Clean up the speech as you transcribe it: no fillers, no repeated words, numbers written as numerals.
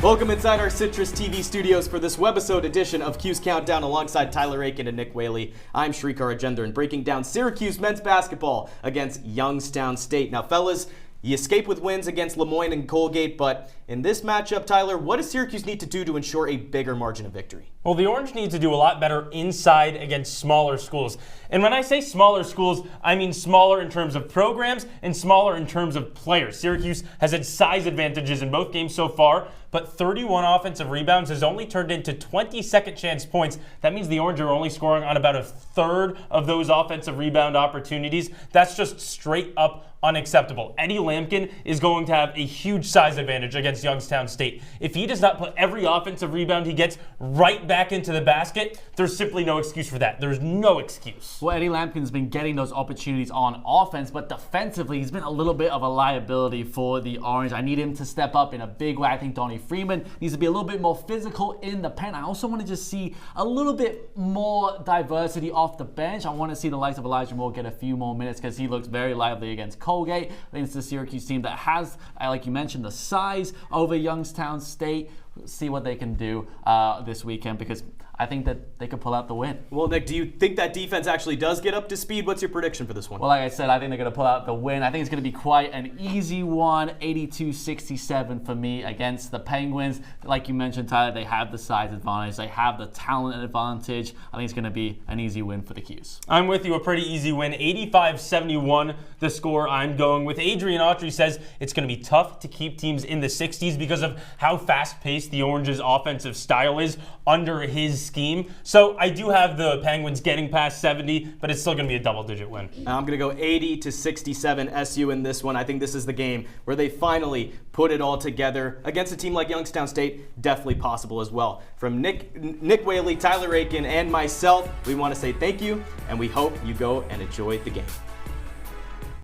Welcome inside our CitrusTV studios for this Webisode edition of Cuse Countdown alongside Tyler Aitken and Nick Waley. I'm Srikar, Rajendran, breaking down Syracuse men's basketball against Youngstown State. Now, fellas, you escape with wins against Lemoyne and Colgate, but in this matchup, Tyler, what does Syracuse need to do to ensure a bigger margin of victory? Well, the Orange need to do a lot better inside against smaller schools. And when I say smaller schools, I mean smaller in terms of programs and smaller in terms of players. Syracuse has had size advantages in both games so far, but 31 offensive rebounds has only turned into 20 second chance points. That means the Orange are only scoring on about a third of those offensive rebound opportunities. That's just straight up unacceptable. Eddie Lampkin is going to have a huge size advantage against Youngstown State. If he does not put every offensive rebound he gets right back into the basket, there's simply no excuse for that. There's no excuse. Well, Eddie Lampkin's been getting those opportunities on offense, but defensively, he's been a little bit of a liability for the Orange. I need him to step up in a big way. I think Donnie Freeman needs to be a little bit more physical in the pen. I also want to just see a little bit more diversity off the bench. I want to see the likes of Elijah Moore get a few more minutes because he looks very lively against Colgate. I think it's the Syracuse team that has, like you mentioned, the size over Youngstown State. See what they can do this weekend because I think that they could pull out the win. Well, Nick, do you think that defense actually does get up to speed? What's your prediction for this one? Well, like I said, I think they're going to pull out the win. I think it's going to be quite an easy one, 82-67 for me against the Penguins. Like you mentioned, Tyler, they have the size advantage. They have the talent advantage. I think it's going to be an easy win for the Cuse. I'm with you, a pretty easy win. 85-71 the score I'm going with. Adrian Autry says it's going to be tough to keep teams in the 60s because of how fast-paced the Orange's offensive style is under his scheme. So I do have the Penguins getting past 70, but it's still going to be a double-digit win. I'm going to go 80-67 SU in this one. I think this is the game where they finally put it all together against a team like Youngstown State. Definitely possible as well. From Nick Waley, Tyler Aitken, and myself, we want to say thank you, and we hope you go and enjoy the game.